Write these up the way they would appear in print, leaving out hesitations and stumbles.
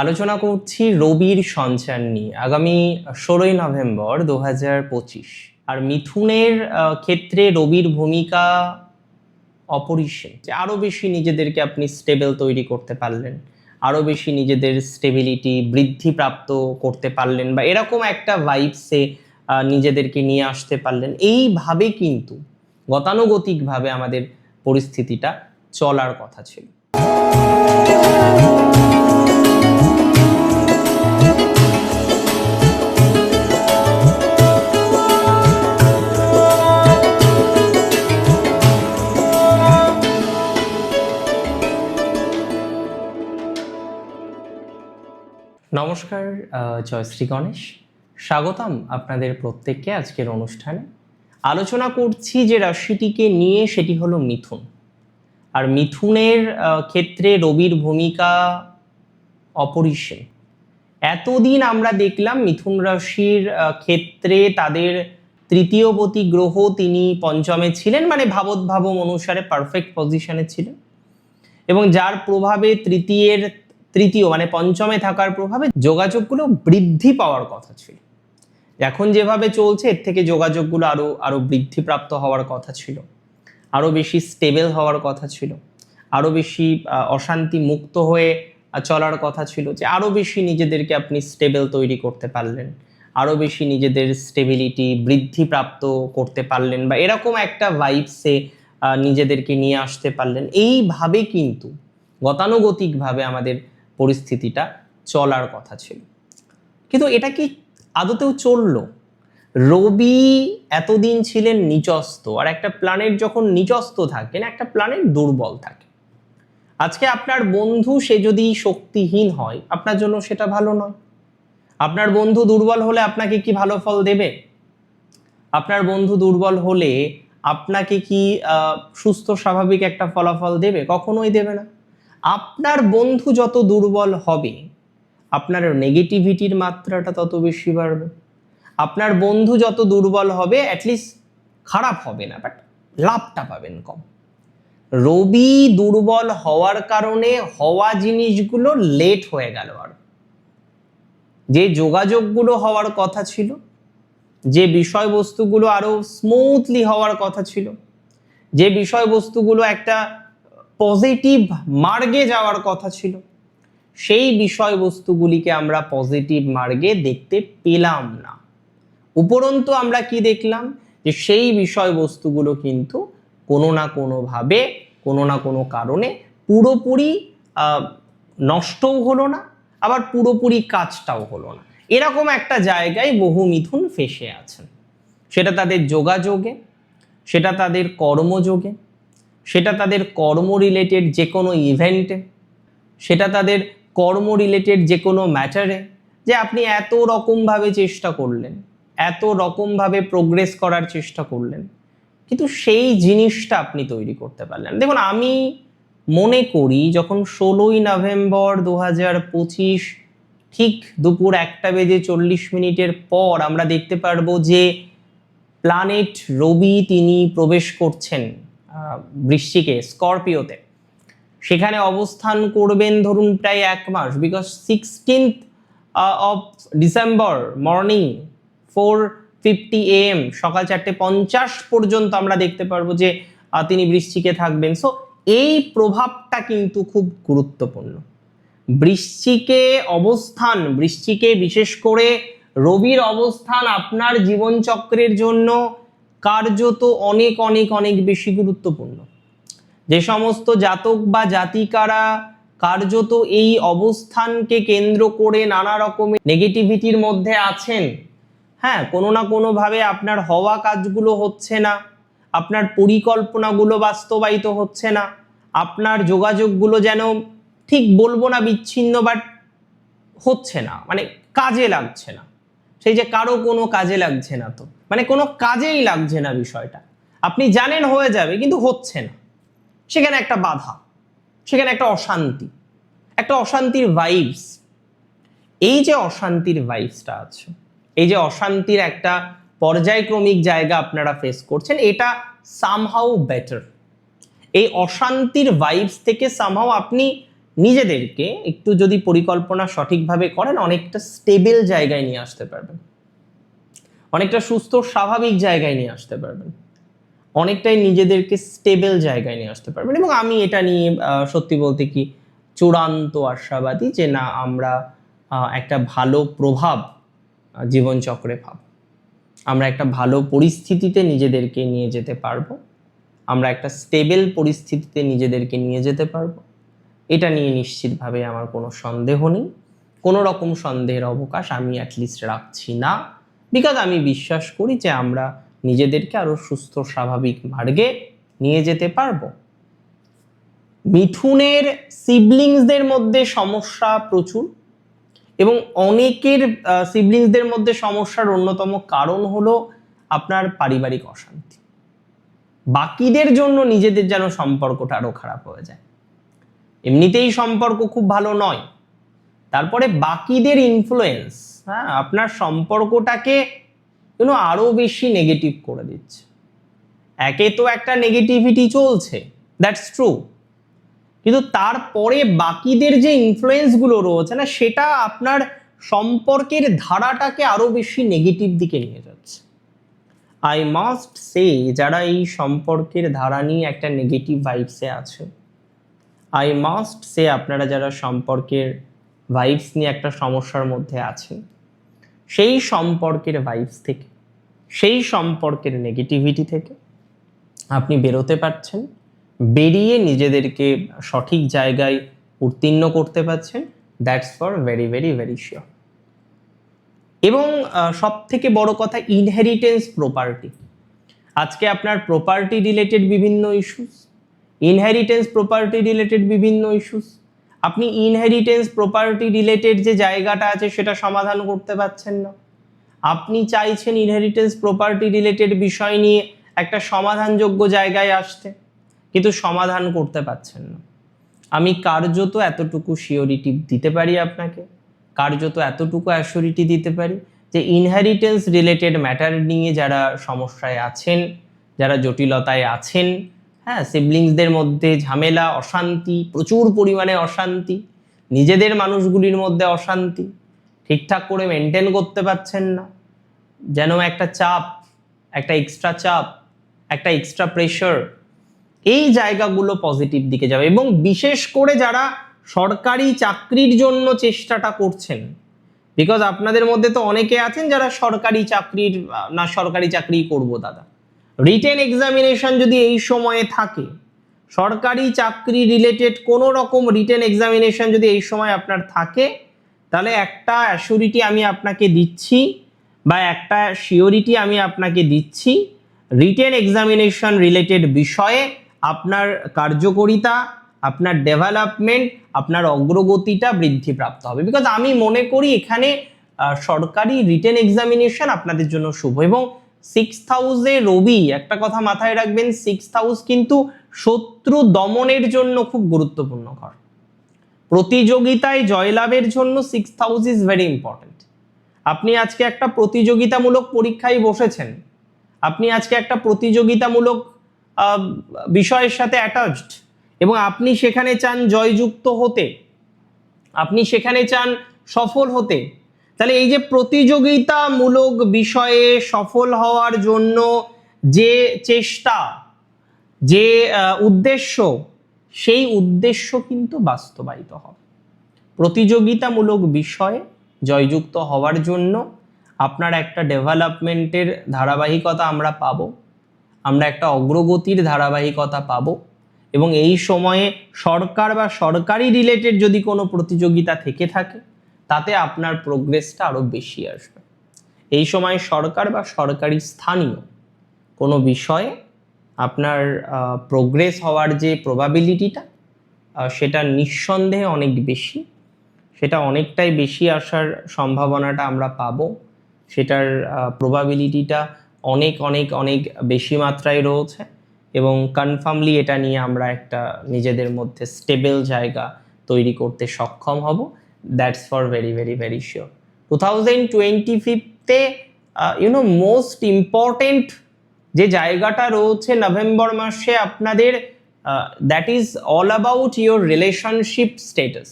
আলোচনা করছি রবির সঞ্চার নিয়ে। আগামী 16ই নভেম্বর 2025। আর মিথুনের ক্ষেত্রে রবির ভূমিকা অপরিসীম, যে আরও বেশি নিজেদেরকে আপনি স্টেবল তৈরি করতে পারলেন, আরও বেশি নিজেদের স্টেবিলিটি বৃদ্ধিপ্রাপ্ত করতে পারলেন, বা এরকম একটা ভাইবসে নিজেদেরকে নিয়ে আসতে পারলেন। এইভাবে কিন্তু গতানুগতিকভাবে আমাদের পরিস্থিতিটা চলার কথা ছিল। নমস্কার, জয়শ্রী গণেশ, স্বাগতম আপনাদের প্রত্যেককে আজকের অনুষ্ঠানে। আলোচনা করছি যে রাশিটিকে নিয়ে, সেটি হলো মিথুন। আর মিথুনের ক্ষেত্রে রবির ভূমিকা অপরিসীম। এতদিন আমরা দেখলাম মিথুন রাশির ক্ষেত্রে তাদের তৃতীয়পতি গ্রহ তিনি পঞ্চমে ছিলেন, মানে ভাবোদ্ভাবম অনুসারে পারফেক্ট পজিশনে ছিলেন, এবং যার প্রভাবে তৃতীয় মানে পঞ্চমে থাকার প্রভাবে যোগাযোগগুলো বৃদ্ধি পাওয়ার কথা ছিল। এখন যেভাবে চলছে এর থেকে যোগাযোগগুলো আরো বৃদ্ধিপ্রাপ্ত হওয়ার কথা ছিল, আরো বেশি স্টেবল হওয়ার কথা ছিল, আরো বেশি অশান্তি মুক্ত হয়ে চলার কথা ছিল, যে আরো বেশি নিজেদেরকে আপনি স্টেবল তৈরি করতে পারলেন, আরো বেশি নিজেদের স্টেবিলিটি বৃদ্ধিপ্রাপ্ত করতে পারলেন, বা এরকম একটা ভাইবসে নিজেদেরকে নিয়ে আসতে পারলেন। এইভাবে কিন্তু গতানুগতিকভাবে আমাদের পরিস্থিতিটা চলার কথা ছিল। কিন্তু এটা কি আদতেও চললো? রবি এতদিন ছিলেন নিচস্থ, আর একটা প্ল্যানেট যখন নিচস্থ থাকেন, একটা প্ল্যানেট দুর্বল থাকে। আজকে আপনার বন্ধু সে যদি শক্তিহীন হয়, আপনার জন্য সেটা ভালো নয়। আপনার বন্ধু দুর্বল হলে আপনাকে কি ভালো ফল দেবে? আপনার বন্ধু দুর্বল হলে আপনাকে কি সুস্থ স্বাভাবিক একটা ফলাফল দেবে? কখনোই দেবে না। আপনার বন্ধু যত দুর্বল হবে, আপনার নেগেটিভিটির মাত্রাটা তত বেশি বাড়বে। আপনার বন্ধু যত দুর্বল হবে, অ্যাটলিস্ট খারাপ হবে না, বাট লাভটা পাবেন কম। রবি দুর্বল হওয়ার কারণে হওয়া জিনিসগুলো লেট হয়ে গেল। আর যে যোগাযোগগুলো হওয়ার কথা ছিল, যে বিষয়বস্তুগুলো আরো স্মুথলি হওয়ার কথা ছিল, যে বিষয়বস্তুগুলো একটা পজিটিভ মার্গে যাওয়ার কথা ছিল, সেই বিষয়বস্তুগুলিকে আমরা পজিটিভ মার্গে দেখতে পেলাম না। উপরন্তু আমরা কি দেখলাম? যে সেই বিষয়বস্তুগুলো কিন্তু কোনো না কোনোভাবে, কোনো না কোনো কারণে পুরোপুরি নষ্টও হলো না, আবার পুরোপুরি কাজটাও হলো না। এরকম একটা জায়গায় বহু মিথুন ফেঁসে আছেন। সেটা তাদের যোগাযোগে, সেটা তাদের কর্মযোগে, সেটা তাদের কর্ম রিলেটেড যে কোনো ইভেন্টে, সেটা তাদের কর্ম রিলেটেড যে কোনো ম্যাটারে, যে আপনি এত রকমভাবে চেষ্টা করলেন, এত রকমভাবে প্রোগ্রেস করার চেষ্টা করলেন, কিন্তু সেই জিনিসটা আপনি তৈরি করতে পারলেন। দেখুন, আমি মনে করি যখন 16ই নভেম্বর 2025 ঠিক দুপুর 1:40 পর আমরা দেখতে পারবো যে প্ল্যানেট রবি তিনি প্রবেশ করছেন বৃশ্চিকে, স্করপিওতে। সেখানে অবস্থান করবেন ধরুন প্রায় 1 মাস, because 16th of December morning 4:50 AM, সকাল 4:50 পর্যন্ত আমরা দেখতে পারবো যে তিনি বৃশ্চিকে থাকবেন। সো এই প্রভাবটা কিন্তু খুব গুরুত্বপূর্ণ। বৃশ্চিকে অবস্থান, বৃশ্চিকে বিশেষ করে রবির অবস্থান আপনার জীবনচক্রের জন্য কার্যত অনেক অনেক অনেক বেশি গুরুত্বপূর্ণ। যে সমস্ত জাতক বা জাতিকারা কার্যত এই অবস্থানকে কেন্দ্র করে নানা রকমের নেগেটিভিটির মধ্যে আছেন, হ্যাঁ, কোনো না কোনোভাবে আপনার হওয়া কাজগুলো হচ্ছে না, আপনার পরিকল্পনাগুলো বাস্তবায়িত হচ্ছে না, আপনার যোগাযোগগুলো যেন ঠিক বলবো না বিচ্ছিন্ন, বাট হচ্ছে না, মানে কাজে লাগছে না। সেই যে কারো কোনো কাজে লাগছে না, তো মানে কোনো কাজেই লাগছে না বিষয়টা, আপনি জানেন হয়ে যাবে কিন্তু হচ্ছে না। সেখানে একটা বাধা, সেখানে একটা অশান্তি, একটা অশান্তির ভাইবস। এই যে অশান্তির ভাইবসটা আছে, এই যে অশান্তির একটা পর্যায়ক্রমিক জায়গা আপনারা ফেস করছেন, এটা সামহাউ বেটার। এই অশান্তির ভাইবস থেকে সামহাউ আপনি নিজেদেরকে একটু যদি পরিকল্পনা সঠিকভাবে করেন অনেকটা স্টেবল জায়গায় নিয়ে আসতে পারবেন, অনেকটা সুস্থ স্বাভাবিক জায়গায় নিয়ে আসতে পারবেন, অনেকটাই নিজেদেরকে স্টেবল জায়গায় নিয়ে আসতে পারবেন। এবং আমি এটা নিয়ে সত্যি বলতে কি চূড়ান্ত আশাবাদী যে না, আমরা একটা ভালো প্রভাব জীবনচক্রে পাব, আমরা একটা ভালো পরিস্থিতিতে নিজেদেরকে নিয়ে যেতে পারবো, আমরা একটা স্টেবল পরিস্থিতিতে নিজেদেরকে নিয়ে যেতে পারবো। এটা নিয়ে নিশ্চিতভাবে আমার কোনো সন্দেহ নেই, কোনো রকম সন্দেহের অবকাশ আমি অ্যাটলিস্ট রাখছি না, বিকজ আমি বিশ্বাস করি যে আমরা নিজেদেরকে আরো সুস্থ স্বাভাবিক মার্গে নিয়ে যেতে পারবো। মিথুনের সিবলিংসদের মধ্যে সমস্যা প্রচুর, এবং অনেকের সিবলিংসদের মধ্যে সমস্যার অন্যতম কারণ হলো আপনার পারিবারিক অশান্তি। বাকিদের জন্য নিজেদের যেন সম্পর্কটা আরো খারাপ হয়ে যায়, এমনিতেই সম্পর্ক খুব ভালো নয়, তারপরে বাকিদের ইনফ্লুয়েন্স আপনার সম্পর্কটাকে আরো বেশি নেগেটিভ করে দিচ্ছে। একে তো একটা নেগেটিভিটি চলছে, দ্যাটস ট্রু, কিন্তু তারপরে বাকিদের যে ইনফ্লুয়েন্সগুলো রয়েছে না, সেটা আপনার সম্পর্কের ধারাটাকে আরো বেশি নেগেটিভ দিকে নিয়ে যাচ্ছে। আই মাস্ট সে, যারা এই সম্পর্কের ধারা নিয়ে একটা নেগেটিভ ভাইবসে আছে, আই মাস্ট সে আপনারা যারা সম্পর্কের ভাইবস নিয়ে একটা সমস্যার মধ্যে আছেন, সেই সম্পর্কের ভাইবস থেকে, সেই সম্পর্কের নেগেটিভিটি থেকে আপনি বেরোতে পারছেন, বেরিয়ে নিজেদেরকে সঠিক জায়গায় উত্তীর্ণ করতে পারছেন, that's for very very very sure. এবং সব থেকে বড় কথা, ইনহেরিটেন্স প্রপার্টি। আজকে আপনার প্রপার্টি রিলেটেড বিভিন্ন ইস্যুস, ইনহেরিটেন্স প্রপার্টি রিলেটেড বিভিন্ন ইস্যুস, আপনি ইনহেরিটেন্স প্রপার্টি রিলেটেড যে জায়গাটা আছে সেটা সমাধান করতে পারছেন না। আপনি চাইছেন ইনহেরিটেন্স প্রপার্টি রিলেটেড বিষয় নিয়ে একটা সমাধানযোগ্য জায়গায় আসতে, কিন্তু সমাধান করতে পারছেন না। আমি কার্যত এতটুকু শিওরিটি দিতে পারি আপনাকে, কার্যত এতটুকু অ্যাসিওরিটি দিতে পারি যে ইনহেরিটেন্স রিলেটেড ম্যাটার নিয়ে যারা সমস্যায় আছেন, যারা জটিলতায় আছেন, সিবলিংসদের মধ্যে ঝামেলা, অশান্তি, প্রচুর পরিমাণে অশান্তি, নিজেদের মানুষগুলির মধ্যে অশান্তি, ঠিকঠাক করে মেনটেন করতে পারছেন না, যেন একটা চাপ, একটা এক্সট্রা চাপ, একটা এক্সট্রা প্রেশার, এই জায়গাগুলো পজিটিভ দিকে যাবে। এবং বিশেষ করে যারা সরকারি চাকরির জন্য চেষ্টাটা করছেন, বিকজ আপনাদের মধ্যে তো অনেকে আছেন যারা সরকারি চাকরির না, সরকারি চাকরি করব দাদা, রিটেন এক্সামিনেশন যদি এই সময়ে থাকে, সরকারি চাকরি রিলেটেড কোনো রকম রিটেন এক্সামিনেশন যদি এই সময় আপনার থাকে, তাহলে একটা অ্যাসিওরিটি আমি আপনাকে দিচ্ছি, বা একটা শিওরিটি আমি আপনাকে দিচ্ছি, রিটেন এক্সামিনেশন রিলেটেড বিষয়ে আপনার কার্যকারিতা, আপনার ডেভেলপমেন্ট, আপনার অগ্রগতিটা বৃদ্ধিপ্রাপ্ত হবে। বিকজ আমি মনে করি এখানে সরকারি রিটেন এক্সামিনেশন আপনাদের জন্য শুভ। এবং 6th হাউসে রবি, একটা কথা মাথায় রাখবেন, 6th হাউস কিন্তু শত্রু দমনের জন্য খুব গুরুত্বপূর্ণ ঘর। প্রতিযোগিতায় জয়লাভের জন্য 6th house is very important. আপনি আজকে একটা প্রতিযোগিতামূলক পরীক্ষায় বসেছেন, আপনি আজকে একটা প্রতিযোগিতামূলক বিষয়ের সাথে অ্যাটাচড, এবং আপনি সেখানে চান জয়যুক্ত হতে, আপনি সেখানে চান সফল হতে, তাহলে এই যে প্রতিযোগিতামূলক বিষয়ে সফল হওয়ার জন্য যে চেষ্টা, যে উদ্দেশ্য, সেই উদ্দেশ্য কিন্তু বাস্তবায়িত হবে। প্রতিযোগিতামূলক বিষয়ে জয়যুক্ত হওয়ার জন্য আপনার একটা ডেভেলপমেন্টের ধারাবাহিকতা আমরা পাবো, আমরা একটা অগ্রগতির ধারাবাহিকতা পাবো। এবং এই সময়ে সরকার বা সরকারি রিলেটেড যদি কোনো প্রতিযোগিতা থেকে থাকে, তাতে আপনার প্রোগ্রেসটা আরও বেশি আসবে। এই সময় সরকার বা সরকারি স্থানীয় কোনো বিষয়ে আপনার প্রোগ্রেস হওয়ার যে প্রবাবিলিটিটা, সেটা নিঃসন্দেহে অনেক বেশি, সেটা অনেকটাই বেশি আসার সম্ভাবনাটা আমরা পাবো, সেটার প্রবাবিলিটিটা অনেক অনেক অনেক বেশি মাত্রায় রয়েছে। এবং কনফার্মলি এটা নিয়ে আমরা একটা নিজেদের মধ্যে স্টেবল জায়গা তৈরি করতে সক্ষম হব, that's for very very very sure. 2025-তে মোস্ট ইম্পর্টেন্ট যে জায়গাটা রয়েছে, নভেম্বর মাসে আপনাদের that is all about your relationship status.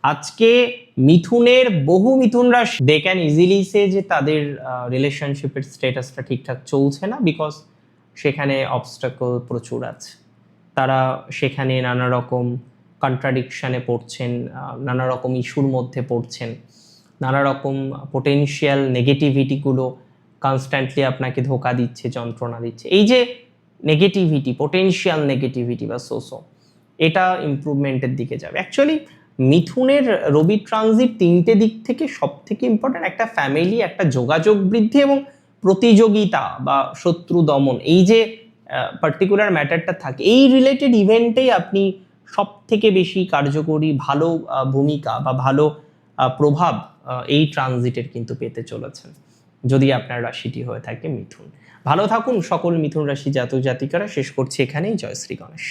আজকে মিথুনের বহু মিথুন রাশি দে ক্যান ইজিলি সে যে তাদের রিলেশনশিপের স্টেটাসটা ঠিকঠাক চলছে না, বিকজ সেখানে অবস্টাকল প্রচুর আছে। তারা সেখানে নানা রকম কন্ট্রাডিকশানে পড়ছেন, নানা রকম ইস্যুর মধ্যে পড়ছেন, নানা রকম পোটেনশিয়াল নেগেটিভিটিগুলো কনস্ট্যান্টলি আপনাকে ধোকা দিচ্ছে, যন্ত্রণা দিচ্ছে। এই যে নেগেটিভিটি, পোটেনশিয়াল নেগেটিভিটি বা সোসো, এটা ইমপ্রুভমেন্টের দিকে যাবে। অ্যাকচুয়ালি মিথুনের রবি ট্রানজিট তিনটে দিক থেকে সব থেকে ইম্পর্ট্যান্ট। একটা ফ্যামিলি, একটা যোগাযোগ বৃদ্ধি এবং প্রতিযোগিতা বা শত্রু দমন, এই যে পার্টিকুলার ম্যাটারটা থাকে, এই রিলেটেড ইভেন্টেই আপনি সব থেকে বেশি কার্যকরী ভালো ভূমিকা বা ভালো প্রভাব এই ট্রানজিটের কিন্তু পেতে চলেছেন, যদি আপনার রাশিটি হয়ে থাকে মিথুন। ভালো থাকুন সকল মিথুন রাশি জাতক জাতিকারা। শেষ করছি এখানেই। জয় শ্রী গণেশ।